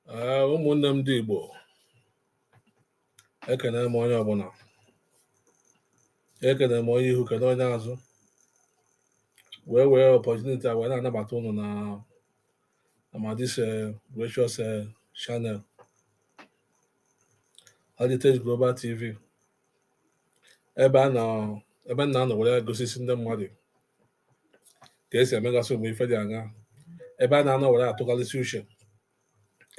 Ụmụnne m ndị Igbo, ekene m onye ọbụla, ekene m onye ihu, kene onye azụ, wee opportunity a wee na-anabata ụnụ na this gracious channel Heritage Global TV, ebe m na-anọ were gosisi ndị mmadụ ka esi emegasị ụmụ ife dị anya, ebe a na-anọ were atụkarịsị uche,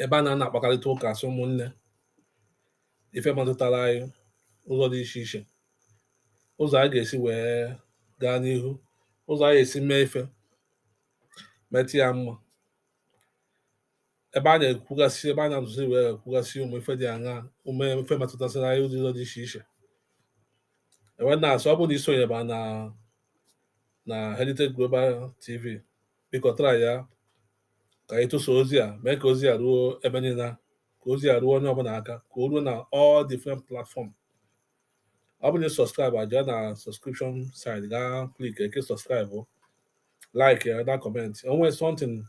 ebe a na-ana akpakarịta ụka asị ụmụnne ife metụtara anyị ụzọ dị iche iche, ụzọ a ga-esi wee gaa n'ihu, ụzọ a ga-esi mee ife metụ ya mma, ebe a na-ekwugasị, ebe a na-atụzi wee ekwugasị ụmụ ife dị anya, ụmụ ife metụtasịrị anyị ụzọ dị iche iche. Enwe na-asị ọ bụrụ na isonyeba na Heritage Global TV, biko tara ya ka anyị tụsa ozi a, mee ka ozi a ruo ebe niile, ka ozi a ruo onye ọbụla aka, ka o ruo na all different platform. Ọ bụrụ na subscribe, aja na subscription side, gaa click eke subscribe, like na comment. Onwe something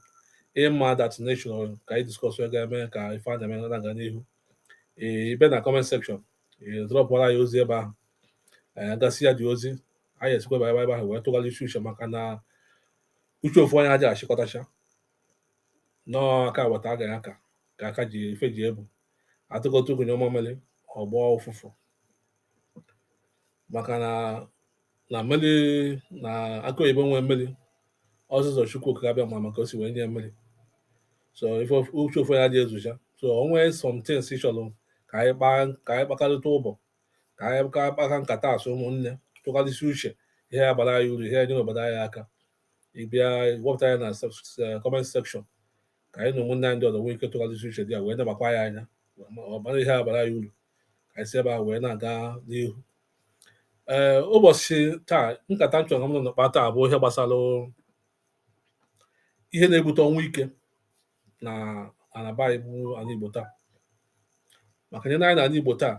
ịma that nation ka anyị discuss ga-eme ka ife a na-eme na-aga n'ihu, ibe na comment section drọpụara ya ozi ebe ahụ, gasị ya dị ozi, anyị esikwa ebe ahụ wee tụgharị isi uche, maka na uche ofu onye aja achịkọtacha nọọ aka weta agaghị aka ka aka ji ife ji ebu atụkọta okenye ọma mere ọgbọ ụfụfụ, maka na mmeri na aka oyibo nwee mmeri ọzụzọ Chukwu okike abịa ma maka o si wee nye mmeri, so ife uche ofu onye adị ezucha. So onwe some things chọrọ ka anyị kpakarịta ụbọ, ka anyị kpaka nkata asụ ụmụnne, tụkarịsị uche ihe ya gbara anyị uru, ihe ya nye obodo anyị aka, ịbịa wepụta ya na comment section ka anyị na ụmụnne anyị ndị ọzọ nwee ike tụgharịsị uche dị ya wee nebakwa ya anya, ọ mara ihe ya bara anyị uru, ka anyị si ebe ahụ wee na-aga n'ihu. Ụbọchị taa nkata m chọrọ m nọkpa taa bụ ihe gbasara ihe na-ebute ọnwụ ike na anaba Igbo ala Igbo taa, maka nye anyị na ala Igbo taa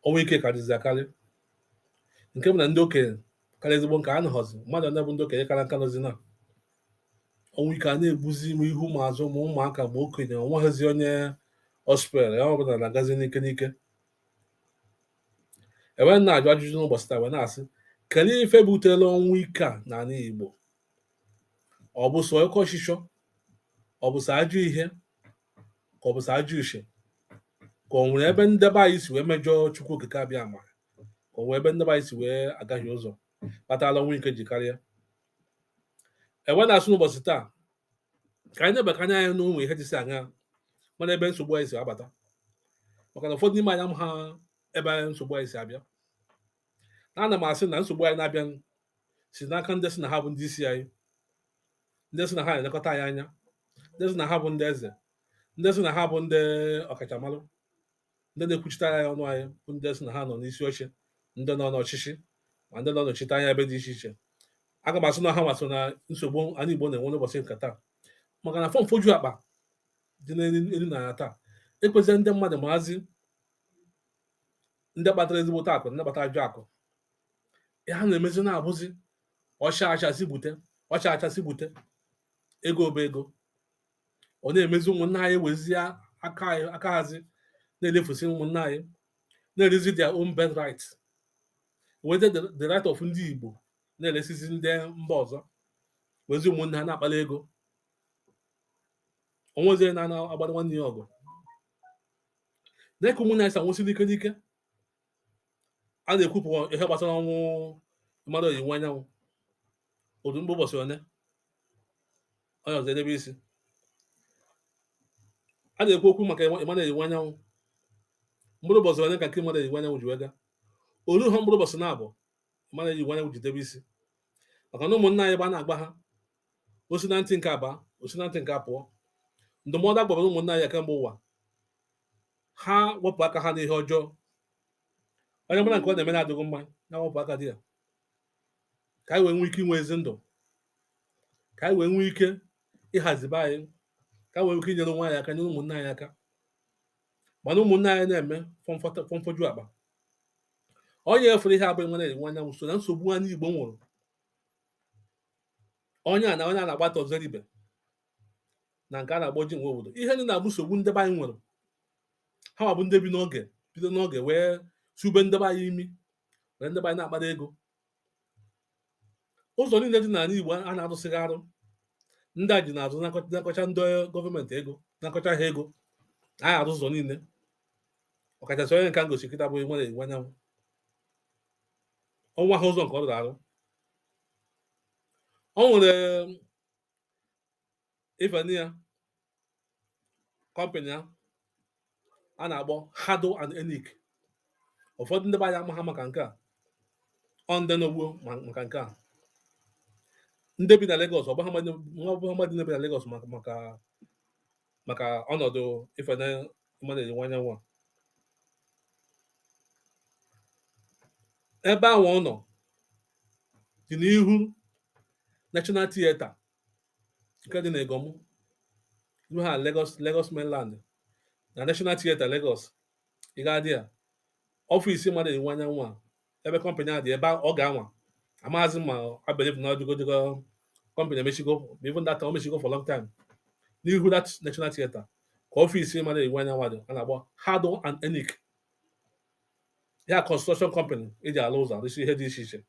ọnwụ ike ka dịzi akarị, nke bụ na ndị okenye karịa ezigbo nke a nọghọzi mmadụ ndị bụ ndị okenye kara nka nọzi na ọnwụ ike a na-egbuzi ma ihu ma azụ ma ụmụaka ma okenye, onweghịzi onye hospital ya ọbụla na-agazi n'ike n'ike. Enwe na-ajụ ajụjụ n'ụbọchị taa wee na-asị, kedu ife butere ọnwụ ike a n'ala Igbo? Ọ bụ sọ oke ọchịchọ, ọ bụ sọ ajọ ihe, ka ọ bụ sọ ajọ uche, ka ọ nwere ebe ndebe anyị si wee mejọọ Chukwu okike abịa ama, ka ọ nwere ebe ndebe anyị si wee agaghị ụzọ kpatara ọnwụ ike ji karịa? Enwe na-asụ n'ụbọchị taa ka anyị na-ebekanye anya n'ụmụ ihe dịsị anya, mana ebe nsogbu anyị si abata, maka na ụfọdụ n'ime anya m ha ebe nsogbu anyị si abịa. Ana m asị na nsogbu anyị na-abịa si n'aka ndị si na ha bụ ndị isi anyị, ndị si na ha na-elekọta anyị anya, ndị si na ha bụ ndị eze, ndị si na ha bụ ndị ọkachamara, ndị na-ekwuchite anyị ọnụ anyị, bụ ndị si na ha nọ n'isi oche, ndị nọ n'ọchịchị, ma ndị nọ n'ọchịchị anya ebe dị iche iche. Aga m asị na ha maso na nsogbu anyị Igbo na-enwe n'ụbọchị nke taa, maka na afọ mfoju akpa dị n'elu na ya taa ekwesịghị ndị mmadụ maazi ndị kpatara ezigbote akụ, ndị kpatara ajọ akụ, ha na-emezi na-abụzi ọcha achasị bute, ọcha achasị bute, ego bụ ego. Ọ na-emezi ụmụnne anyị wezie aka hazi na-elefusi ụmụnne anyị, na-erezi their own birth right, weze the right of ndị Igbo na-eresizi ndị mba ọzọ, wezi ụmụnne ha na-akpala ego, onwezie na-agbara nwanne ya ọgụ, dịka ụmụnne anyị sa nwụsị n'ike n'ike. A na-ekwupụ ihe gbasara ọnwụ mmadụ oyiwe anyanwụ otu mgbe ụbọchị one onye ọzọ edebe isi. A na-ekwu okwu maka ịmana eyiwe anyanwụ mkpụrụ ụbọchị one ka nke mmadụ eyiwe anyanwụ ji wega, olu ha mkpụrụ ụbọchị na-abụ ịmana eyiwe anyanwụ ji debe isi, maka na ụmụnne anyị gba na-agba ha osi na ntị nke aba, osi na ntị nke apụọ. Ndụmọdụ agbara ụmụnne anyị kemgbe ụwa, ha wepụ aka ha n'ihe ọjọọ. Onye mara nke ọ na-eme na-adịghị mma ya wepụ aka dị ya, ka anyị wee nwee ike inwe ezi ndụ, ka anyị wee nwee ike ịhazibe anyị, ka anyị wee nwee ike inyere nwa anyị aka, nyere ụmụnne anyị aka. Mana ụmụnne anyị na-eme fọmfoju akpa, onye efere ihe abụghị nwana eyiwe anyanwụ so na nsogbu anyị Igbo nwụrụ. Onye a na onye a na-agbata ọzọ ibe, na nke a na-akpọ ji nwe obodo. Ihe ndị na-abụ nsogbu ndị be anyị nwere, ha ma bụ ndị bi n'oge bido n'oge wee sube ndị be anyị imi, wee ndị be anyị na-akpata ego. Ụzọ niile dị n'ala Igbo a na-arụsịghị arụ, ndị a ji na-azụ nakọcha ndị gọọmenti ego, nakọcha ha ego. Anyị arụ ụzọ niile, ọkachasị onye nke ngosi kịta bụ nwere Igbo anyanwụ, ọnwa ha ụzọ nke ọ rụrụ arụ. O nwere ifeni ya kọmpanị ya a na-akpọ KEDU IHE. Ụfọdụ ndị be anyị ama ha maka nke a, ọ ndị nọgbuo maka nke a. Ndị bi na Lagos, ọ bụ ha mmadụ na-ebi na Lagos maka ọnọdụ ifene mmadụ enwe anyanwụ a. Ebe ahụ ọ nọ dị n'ihu National Theatre nke dị na Egom, ihu ha Lagos Mainland na National Theatre Lagos. Ị ga-adị ya ọfịs mmadụ enwe anyanwụ a, ebe kọmpanị a dị, ebe ọ ga-anwa amaghịzị ma I believe na ọdịgo kọmpanị emechigo, even that o mechigo for long time. N'ihu that National Theatre ka ọfịs mmadụ enwe anyanwụ dị, a na-akpọ KEDU IHE. Ya construction company eji alụ ụzọ, arụsi ihe dị iche iche.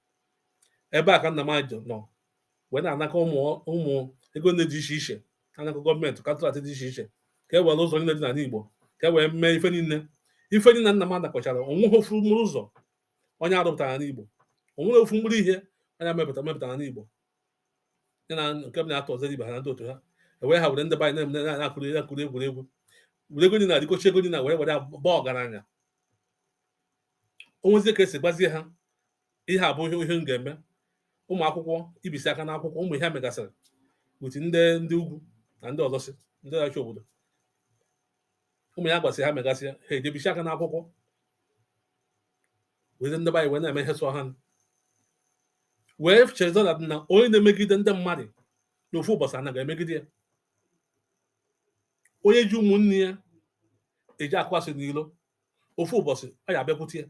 Ebe a ka nna m nọ wee na-anakọ ụmụ ego ndị dị iche iche, anakọ gọọmenti kọntraktị dị iche iche, ka e were ụzọ niile dị n'ala Igbo, ka e wee mee ife niile nna m nakọchara. Onweghị ofu mkpụrụ ụzọ onye arụpụtara n'Igbo, onweghị ofu mkpụrụ ihe onye mepụtara n'Igbo. Ya na nke m na-atọ ọzọ ibe ha na ndị otu ha, ewee ha were ndị be anyị na-akụrụ egwuregwu dị na-adịkọcha ego dị na were baa ọgaranya. Onwezie ka esi gbazie ha ihe a bụ ihe m ga-eme. Ụmụ akwụkwọ ibisi aka n'akwụkwọ, ụmụ ihe megasịrị wit ndị ugwu na ndị ọzọsị, ndị ọchị obodo, ụmụ ya gbasị ha megasị ha ejebisi aka n'akwụkwọ, wee ndị be anyị wee na-eme ihe sọ ha, wee chezọla na onye na-emegide ndị mmadụ n'ofu ụbọchị anaghị emegide ya. Onye ji ụmụnne ya eji akụasị n'ilo, ofu ụbọchị ọ ya abịakwute ya.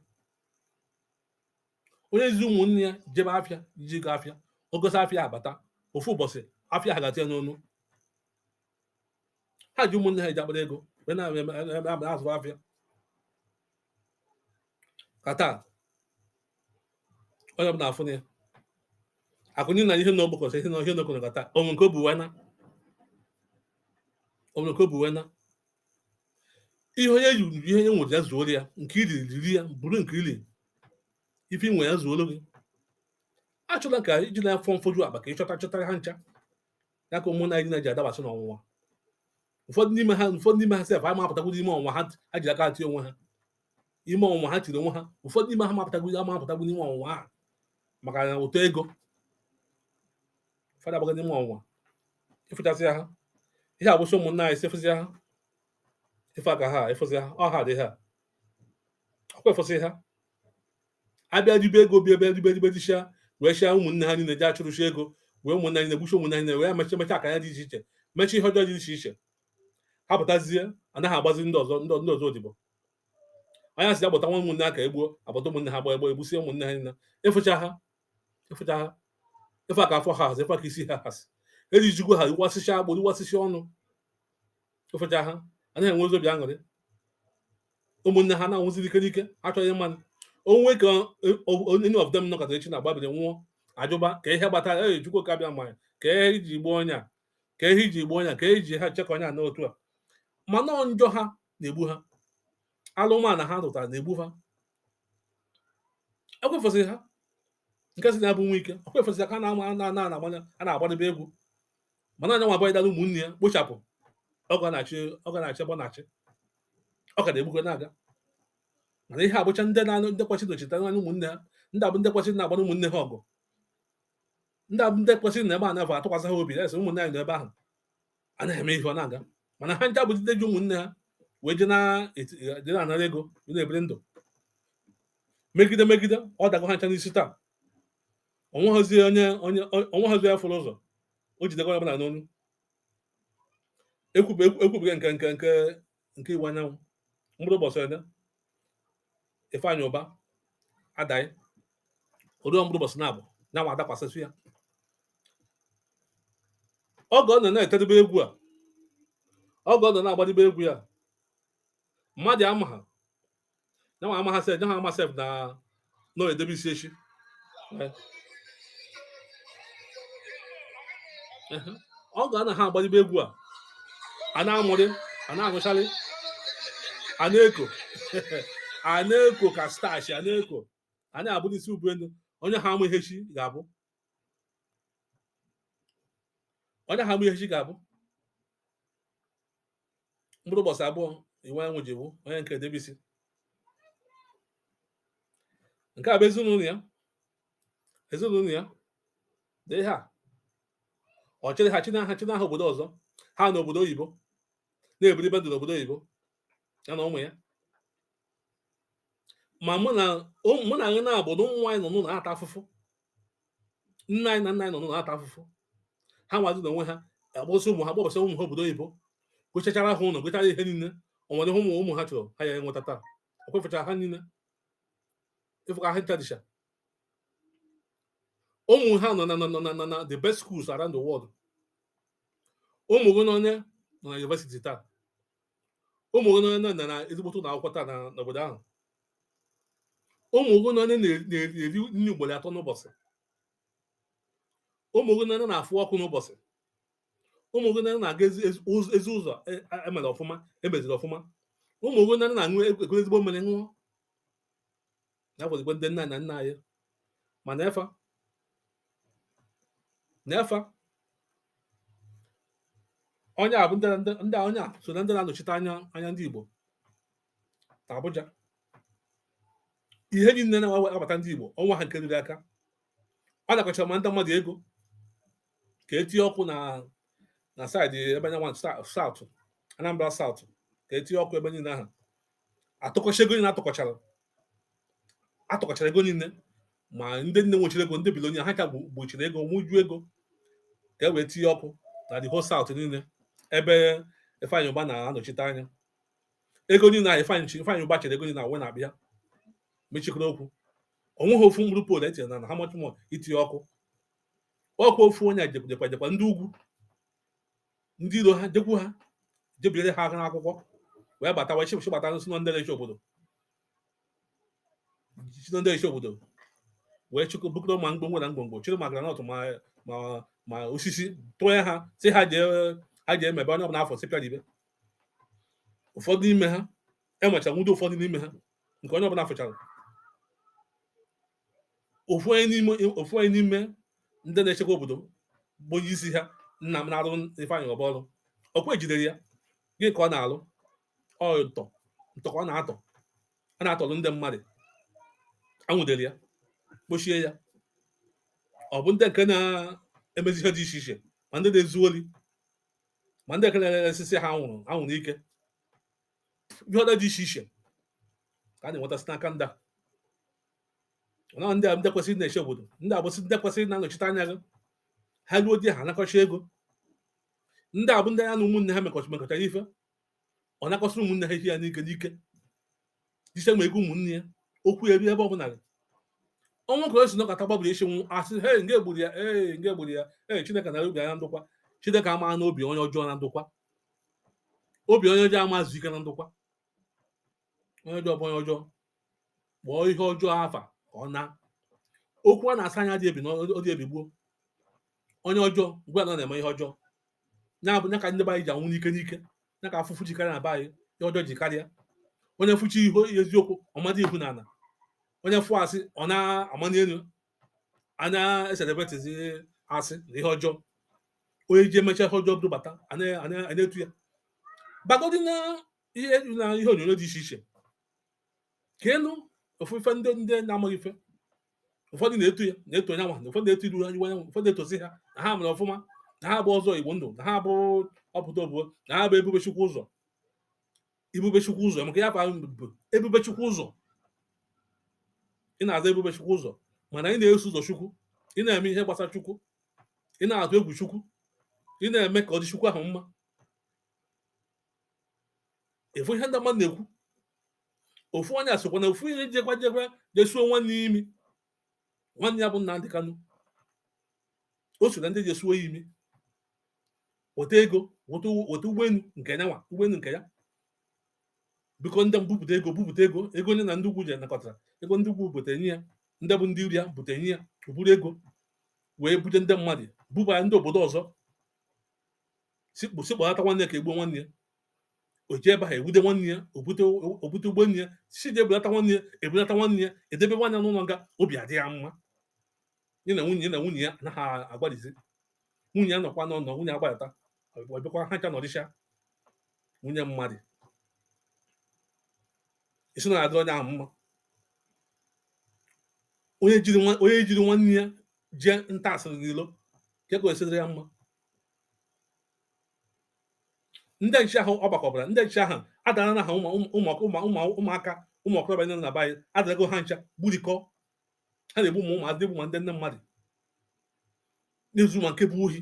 Onye ji ụmụnne ya jebe afịa iji go afịa, ogosi afịa abata, ofu ụbọchị afịa ha gata ya n'onu. Ha ji ụmụnne ha eji akpara ego wee na-azụ afịa. Ka taa onye ọbụla afụ na ya akụnye na ihe na ogbokọsị ihe na okoro ka taa onwe nke obu wena ihe onye yiri ihe nye nwere ya zuoro ya, nke iriri ya bụrụ nke ili ife inwe ya zuoro gị. Achọla ka iji na afọ mfoju akpa ka ịchọtara ha ncha, ya ka ụmụnna anyị na-eji adabasị n'ọnwụnwa. Ụfọdụ n'ime ha sef ama apụtagwu n'ime ọnwụnwa ha jiri aka tie onwe ha, ime ọnwụnwa ha tiri onwe ha. Ụfọdụ n'ime ha apụtagwu n'ime ọnwụnwa ha maka na ụtọ ego. Ụfọdụ agbaga n'ime ọnwụnwa ịfụchasị ha, ihe abụsị ụmụnna anyị sefụzi ha ife aka ha efụzi ha, ọ ha dị ha ọkwa efụsị ha abịa ribe ego bịa ribe dịcha wee chịa ụmụnne ha niile ji achụrụchi ego, wee ụmụnne anyị na-egbuchi ụmụnne anyị wee mecha aka ya dị iche iche, mecha ihe ọjọọ dị iche iche. Ha pụtazie anaghị agbazi ndị ọzọ odibo. Anya si agbata nwa ụmụnne ha ka egbuo, agbata ụmụnne ha gba egbusie ụmụnne ha niile. Ịfụcha ha ife aka afọ ha hazi, ife aka isi ha hazi, ejijigwo ha iwasịcha agbụ iwasịcha ọnụ. Ịfụcha ha anaghị enwe obi aṅụrị. Ụmụnne ha na-anwụziri ike n'ike, achọghị mmanụ. Onwe ka any of them nọkọta echi na-agbabiri nwụọ, ajụba ka ihe gbatara ejikwo ka bịa mmanya, ka ihe iji gbuo ọnya, ka ihe iji gbuo ọnya, ka eji ha chekọ ọnya n'otu a. Mana njọ ha na-egbu ha, alụmana ha rụtara na-egbu ha. Ekwefọsịghị ha nke si na-abụ nwa ike, ekwefọsịghị ka a na-agbadebe egwu, mana anya nwa abụọ dara ụmụnne ya kpochapụ ọgọ na-achị ebe ọ na-achị, ọ ka na-egbugo na-aga. Mana ihe abụcha ndị kwesịrị dochitara anya ụmụnne ha, ndị abụ ndị kwesịrị na-agbara ụmụnne ha ọgụ, ndị abụ ndị kwesịrị na ebe a na-afọ atụkwasị ha obi, esi ụmụnne anyị nọ ebe ahụ a na-eme ihe ọ na-aga. Mana ha ncha bụzite ji ụmụnne ha wee je na-anara ego na-ebiri ndụ megide ọ dago ha ncha n'isi taa. Onweghịzi ya fụrụ ụzọ o jidego ọbụla n'onu. Ekwubiga nke Igbo anyanwụ mkpụrụ ụbọchị ole Ifeanyị Ụba adaghị oruo mkpụrụ ụbọchị na-abụ na nwa adakwasịsị ya. Oge ọ nọ na-etedebe egwu a, Oge ọ nọ na-agbadibe egwu ya mmadụ ama ha nyanwa ama ha sef nyanwa ama sef na no edebe isi echi ọ ga na ha agbadibe egwu a na-amụrị a na-agụcharị a na-eko a na-eko ka stash a na-eko a na-abụ n'isi ubuelu onye ha amụ ihe chi ga-abụ onye ha amụ ihe chi ga-abụ mkpụrụ ụbọchị abụọ iwe anwụ ji bụ onye nke edebe isi nke a bụ ezinụlọ ya dị ihe a ọ chere ha china ha obodo ọzọ ha n'obodo oyibo na-ebuli ibe ndụ n'obodo oyibo ya na ụmụ ya ma mụ na anyị na-abụ na ụmụ anyị nọ n'ụlọ na-ata afụfụ nne anyị na nna anyị nọ n'ụlọ na-ata afụfụ ha nwazi n'onwe ha akpọsị ụmụ ha kpọbọsị ụmụ ha obodo oyibo gochachara ha ụlọ gochara ihe niile ọ nwere ụmụ ha chọrọ ha ya enweta taa o kwefechara ha niile ịfụka ha ntadisha ụmụ ha nọ na the best schools around the world ụmụ gị n'onye nọ na university taa ụmụ gị n'onye nọ na ezigbote ụlọ akwụkwọ taa n'obodo ahụ ụmụ gị n'onye na-eri nri ugboro 3 n'ụbọchị ụmụ gị n'onye na-afụ ọkụ n'ụbọchị ụmụ gị n'onye na-aga ezi ụzọ emere ọfụma emeziri ọfụma ụmụ gị n'onye na-aṅụ ego ezigbo mmiri ṅụọ ya bụ ezigbo ndị nna na nna anyị ma n'efa onye a bụ ndị onye a so na ndị na-anọchite anya ndị Igbo na Abuja ihe niile na-abata ndị Igbo ọnwa ha nke riri aka ọ na-akọcha ma ndị mmadụ ego ka etinye ọkụ na saịdị ebe anyanwụ South Anambra South ka etinye ọkụ ebe niile ahụ atụkọcha ego niile atụkọchara ego niile ma ndị nne nwechiri ego ndị bilonia ha ka gbochiri ego nwụju ego ka e wee tinye ọkụ na the whole South niile ebe Ifeanyi Uba na-anọchite anya ego niile ahụ Ifeanyi Uba chere ego niile na na-abịa mechikọrọ okwu onweghị ofu mkpụrụ poolu etinyere na ha much more itinye ọkụ ofu onye jekwa ndị ugwu ndị iro ha jekwu ha jebiere ha aka n'akwụkwọ wee bata wee chịpụchi bata nsị ndị na-eche obodo wee chịkọ bukọrọ ma mgbongwo na mgbongwo chịrị ma granọt ma osisi tụọ ha si ha ji emebe onye ọbụla afọ sipịara ibe ụfọdụ n'ime ha emechara nwudo ụfọdụ n'ime ha nke onye ọbụla fụchara ofu onye n'ime ndị na-echekwa obodo bụ onye isi ha nna m na-arụ Ifeanyi Uba ọrụ ọkwa ejidere ya gị ka ọ na-alụ ntọ ka ọ na-atọ a na-atọrụ ndị mmadụ anwụdere ya kpochie ya ọ bụ ndị nke na-emezi ihe dị iche iche ma ndị na-ezu ori ma ndị nke na-esisi ha anwụrụ ike ihe ọda dị iche iche ka a na-enweta site n'aka ndị kwesịrị na-eche obodo ndị abụsị ndị kwesịrị na-anọchite anya gị ha ruo di ha nakọcha ego ndị abụ ndị ya na ụmụnne ha mekọchara ife ọ nakọsịrị ụmụnne ha ihe ya n'ike jiche ma ego ụmụnne ya okwu eri ebe ọbụla gị ọnwụ ka o si nọkọta gbabụrụ isi nwụ asị nge gburu ya Chineke na obi anya ndụkwa Chineke ama na obi onye ọjọọ na ndụkwa obi onye ọjọọ amazụ ike na ndụkwa onye ọjọọ bụ onye ọjọọ kpọọ ihe ọjọọ afa ka ọ na okwu a na-asa anya dị ebi gboo onye ọjọọ gwa na na-eme ihe ọjọọ ya bụ nya ka ndị be anyị ji anwụ n'ike ya ka afụfụ ji karịa na be anyị ihe ọjọọ ji karịa onye fụchi ihu eziokwu ọmadị ihu na ala onye fụ asị ọ na-amani elu anya eserebetizi asị na ihe ọjọọ onye ji emecha ihe ọjọọ dụbata a na-etu ya bagodi na ihe onyonyo dị iche iche ka elu ofufe ndị na-amaghị ife ụfọdụ na-eto onye nwa ụfọdụ na-eto iru ha ụfọdụ etosi ha na ha mere ọfụma na ha bụ ọzọ Igbo ndụ na ha bụ ọpụta obodo na ha bụ ebubechukwu ụzọ maka ya bụ ebubechukwu ụzọ ị na-aza ebubechukwu ụzọ mana ị na-eso ụzọ Chukwu ị na-eme ihe gbasara Chukwu ị na-atụ egwu Chukwu ị na-eme ka ọ dị Chukwu ahụ mma efu ihe ndị mmadụ na-ekwu ofu onye asokwa na ofu ihe jekwa jesuo nwanne ya bụ Nnamdi Kanu o so na ndị jesuo ya imi weta ego weta ụgbọelu nke ya nwa ụgbọelu nke ya biko ndị mbupụta ego onye na ndị ugwu ji nakọtara ego ndị ugwu butere nye ya ndị bụ ndị iri ya butere nye ya buru ego wee bute ndị mmadụ buba ya ndị obodo ọzọ sikpọlata nwanne ka egbuo nwanne ya o ji ebe ha ewude nwanne ya obute ụgbọelu ya si ji ebulata nwanne ya edebe nwanne ya n'ụlọ nga obi adị ya mma nye na nwunye ya anaghị agbalizi nwunye ya nọkwa n'ọnọ nwunye agbalata ọbịakwa ha ncha nọrịcha nwunye mmadụ isi na adịrị onye ahụ mma onye jiri nwanne ya jee nta asịrị n'ilo ka ego esidịrị ya mma ndị nchi ahụ ọ gbakọbara ndị nchi ahụ adara na ha ụmụaka ụmụ okorobịa nọ na be anyị adarago ha ncha gburikọ ha na-egbu ụmụazị egbu ma ndị nne mmadụ na-ezu ma nke bụ ohi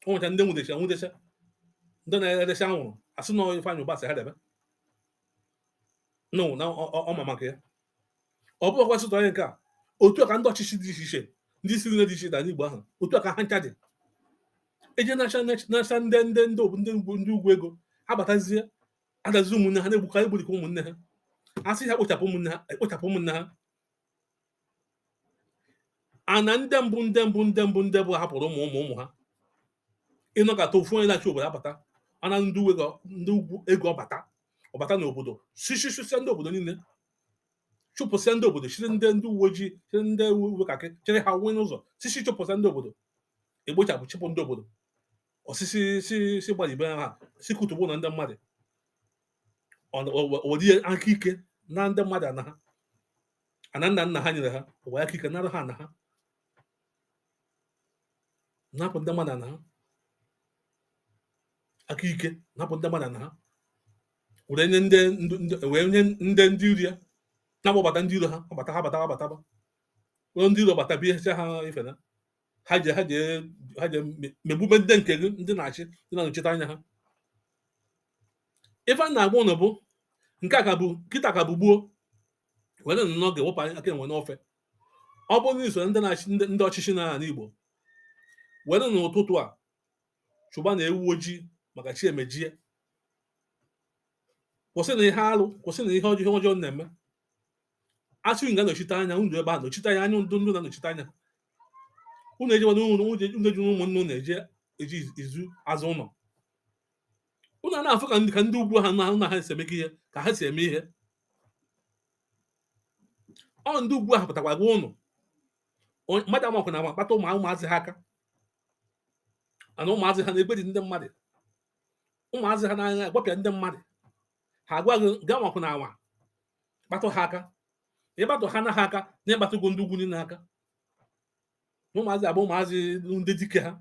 ọ nwecha ndị nwudecha ndị na-erecha anwụrụ asị na Ifeanyị Ụba sị ha debe no na ọma maka ya ọ bụrụ kwasịtụ onye nke a otu a ka ndị ọchịchị dị iche iche ndị isi nne dị iche na Igbo ahụ otu a ka ha ncha dị eje nacha ndị ugwu ego ha batazie adazi ụmụnne ha na-egbukarị egburikọ ụmụnne ha a sị ha kpochapụ ụmụnne ha ana ndị mbụ hapụrụ ụmụ ha ịnọkọta ofu onye na-achị obodo abata ana ndị ugwu ego ọbata n'obodo sisisia ndị obodo niile chụpụsịa ndị obodo chiri ndị uwe ojii chiri ndị uwe kakị chịrị ha nwee n'ụzọ sisi chụpụsịa ndị obodo egbochapụ chịpụ ndị obodo osisi si gbalibe ha si kutugbu na ndị mmadụ odi aka ike na ndị mmadụ ana ha ana nna ha nyere ha wee aka ike nara ha ana ha napụ ndị mmadụ ana ha aka ike napụ ndị mmadụ ana ha were nye ndị iri ya na-agbabata ndị iro ha abataba ndị iro bata biecha ha ife na ha je megbube ndị nke gị ndị na-achị ndị na-anọchite anya ha ife a na-agba ụnụ bụ nke a ka bụ kịta ka bụ gbuo were nnọọ ga-ewepụ aka enwe n'ofe ọ bụrụ na iso ndị na-achị ndị ọchịchị na ala Igbo were n'ụtụtụ a chụba na ewu ojii maka chi emejie kwụsị na ihe alụ kwụsị na ihe ọjọọ na-eme asị nga nọchite anya unu ebe a nọchite anya ndụ na-anọchite anya unu ejewa eji ụmụnne unu eji izu azụ ụlọ unu na-afụ ka ndị ugwu ha na ha si eme ihe ka ha si eme ihe ọ ndị ugwu ahụ pụtakwa gwa ụnụ mmadụ amakwa na akpata ụmụazị ha aka ana ụmụazị ha na-egbe dị ndị mmadụ ụmụazị ha na-anya agbapịa ndị mmadụ ha agwa gị gaa makwa na anwa kpatụ ha aka ịgbatụ ha na ha aka na ịgbatụgo ndị ugwu niile aka ụmụazị abụ ụmụazị ndị dike ha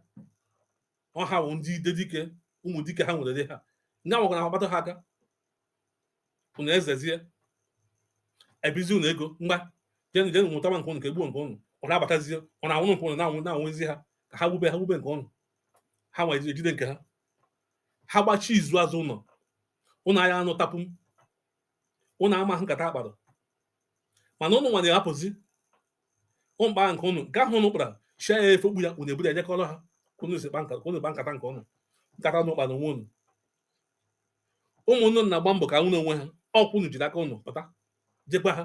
ọha bụ ndị ide dike ụmụ dike ha nwere ha nga makwa na akpatụ ha aka unu ezezie ebizi unu ego mgba jenu nwụtaba nke ụnụ ka egbuo nke ụnụ ọ na-abatazie ọ na-anwụrụ nke ụnụ na-anwụzi ha ka ha gbube nke ụnụ ha nwa ejide nke ha gbachi izu azụ ụnụ anya anụ tapụ ụnụ ama nkata akpara mana ụnụ nwa na-ahapụzi ụmụkpa nke ụnụ gaa hụ ụnụ kpara chia ya efekpu ya ụnụ eburu ya jekọrọ ha ụnụ kpa nkata nke ụnụ nkata ụnụ kpara onwe ụnụ ụmụnnụ na-agba mbọ ka ụnụ onwe ha ọkwụ ụnụ jiri aka ụnụ pụta jekwa ha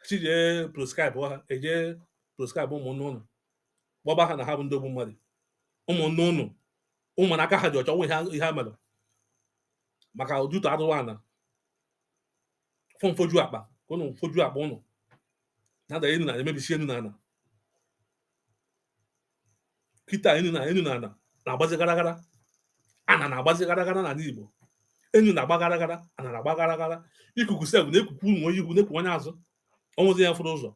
chijee proscribe ha eje proscribe ụmụnne ụnụ gbaba ha na ha bụ ndị ogbu mmadụ ụmụnne ụnụ ụmụ na aka ha dị ọcha nwe ihe ha mere maka ụdụtụ adụrụ ana mfoju akpa ka ụnụ foju akpa ụnụ na-ada enu na emebisi enu na ana kịta enu na ana na-agbazi gara ana na-agbazi gara n'ala Igbo enu na-agba gara ana na-agba gara ikuku sef na-ekuku ụmụ onye ihu na-ekwu onye azụ ọnwụzi ya fụrụ ụzọ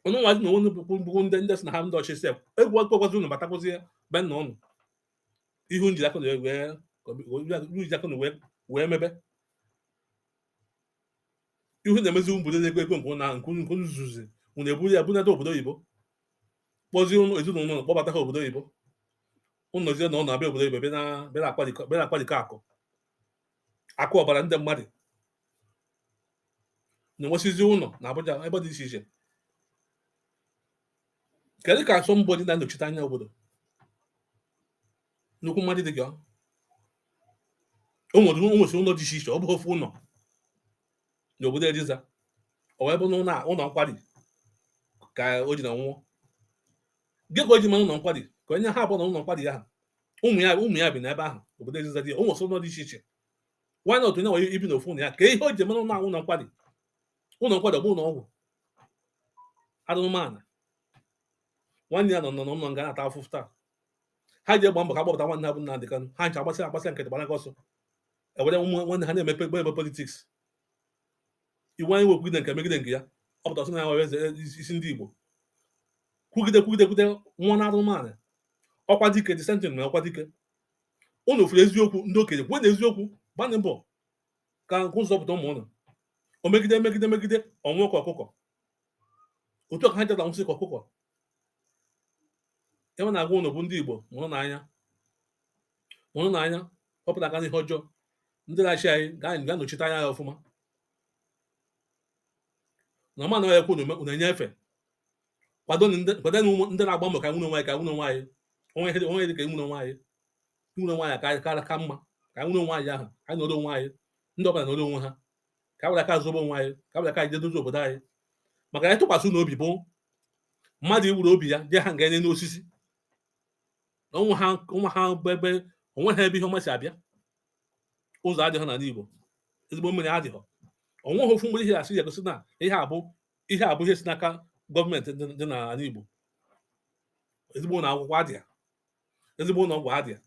ọnụ nwa dị na onwe bụkwu ndị si na ha ndị ọchị sef egwu ọkpọkwazi ụnụ batakwazi be nna ụnụ ihu njideka wee mebe ihu na-emezi obodo na-ego ego nke nzuzi unu eburu ya bunata obodo oyibo kpọzie ụnụ ezinụlọ ụnụ kpọbata ha obodo oyibo ụnụ nozie na ụnụ abịa obodo oyibo bịa akpalikọ akụ ọbara ndị mmadụ na-enwesizi ụlọ na Abuja ebe dị iche iche kedu ka asọmpi dị na-anọchite anya obodo nnukwu mmadụ dị gị ụmụsị ụlọ dị iche iche, ọ bụ ofu ụlọ n'obodo Ediza. O wee bụ na ụlọ nkwari ka o ji na nwụọ. Gị ka o ji ma ụlọ nkwari ka onye ha abụọ na ụlọ nkwari ahụ ụmụ ya bi n'ebe ahụ obodo Ediza dị ụmụsị ụlọ dị iche iche. Why not onye nwere ibi n'ofu ụlọ ya ka ihe o ji mara na ụlọ nkwari ọ bụ ụlọ ọgwụ anụmanụ. Nwanne ya nọ n'ụlọ nga na-ata afụfụ taa. Ha ji egba mbọ ka gbapụta nwanne ha bụ Nnamdi Kanu. Ha ncha agbasị nkịtị gbanaga ọsọ. Ewere nwanne ha na-emepe ebe politiks. Iwu anyị wekwugide nke megide nke ya. Ọ pụta sị na ya nwere isi ndị Igbo. Kwugide nwa na anụmanụ. Ọkwa dike dị sentin na ọkwa dike. Unu furu eziokwu ndị okenye kwuo na eziokwu gbanị mbọ ka nzọpụta ụmụ ụnụ. O megide ọnwụ ka ọkụkọ. Otu ka ha jeta nwụsị ka ọkụkọ. Ebe na-agwa ụnụ bụ ndị Igbo mụrụ n'anya ọpụta aka n'ihe ọjọọ. Ndị na-achị anyị ga-anọchite anya ya ọfụma. Na ọma na ekwu unu enye efe. Kwado ndị na-agba mbọ ka nwunye nwaanyị onwe dị ka nwunye nwaanyị ka mma ka nwunye nwaanyị ahụ anyị nọrọ onwe anyị. Ndị ọbụla nọrọ onwe ha ka abụla ka zobo onwe anyị ka abụla ka anyị jedozi obodo anyị. Maka anyị tụkwasị n'obi bụ mmadụ iwuru obi ya dị ha nga enye n'osisi na onwe ha ebe ihe ọma si abịa. Ụzọ adịghị n'ala Igbo, ezigbo mmiri adịghị. Onweghị ofu mgbe ihe asị ya gosi na ihe abụ ihe si n'aka gọọmenti dị n'ala Igbo. Ezigbo ụlọ akwụkwọ adịghị, ezigbo ụlọ ọgwụ adịghị.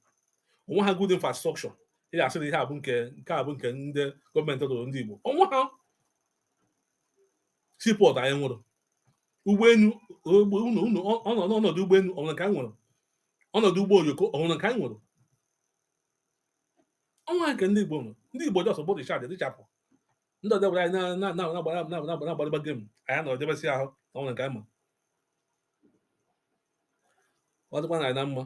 Onwe ha good infrastructure ihe asị na ihe abụ nke ndị gọọmenti rụrụ ndị Igbo. Onwe ha seaport anyị nwụrụ, ụgbọelu ọnọdụ ụgbọelu ọnwụrụ nke anyị nwụrụ, ọnọdụ ụgbọ oloko ọnwụrụ nke anyị nwụrụ. Ọnwa nke ndị Igbo nwụrụ. Ndị Igbo jọsọ bụrụ richard richapụ ndị ọzọ gwara anyị na-agbarịba gem anyị na ojebesi ahụ na ọnwụrụ nke anyị ma ọ dịkwa na anyị na mma.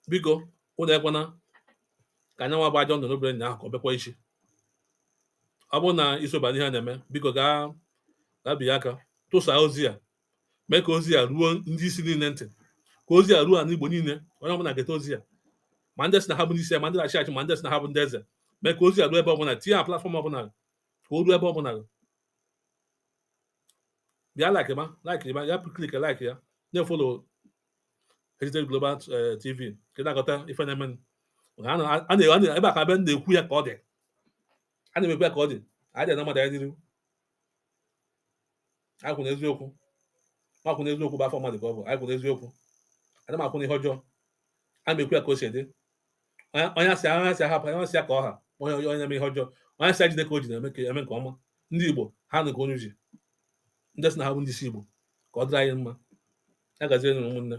Biko ụlọ ekwana ka anya nwa bụ ajọ ndụ n'obere nya ahụ ka ọ bịakwa ichi. Ọ bụrụ na isoba n'ihe a na-eme, biko gaa binye aka tụsaa ozi a, mee ka ozi a ruo ndị isi niile ntị, ka ozi a ruo ala Igbo niile. Onye ọbụla ga-ete ozi a, ma ndị si na ha bụ n'isi ya, ma ndị na-achị achị, ma ndị si na ha bụ ndị eze. Mee ka ozi a ruo ebe ọbụla, tinye na platfọm ọbụla ka o ruo ebe ọbụla. Bịa like ya klik like ya na-efolo Heritage Global TV ka na-agọta ife na-eme. Ebe a ka abịa na-ekwu ya ka ọ dị, a na-emekwu ya ka ọ dị. Anyị dị na mmadụ anyị dịrị anyị kwụ n'eziokwu. Makwụ n'eziokwu bụ afọ mmadụ ka ọ bụ. Anyị kwụ n'eziokwu, adị m akwụ n'ihe ọjọọ. A na-ekwu ya ka o si dị. Onye asị ahapụ, onye asị ya ka ọ ha onye na-eme ihe ọjọọ, onye asị ajide ka o ji na-eme nke ọma. Ndị Igbo ha nụ ka onye ji, ndị sị na ha bụ ndị isi Igbo ka ọ dịrị anyị mma. Ya gazienụ ụmụnne.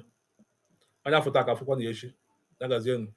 Onye afọ taa ka afụkwa na echi. Ya gazienụ.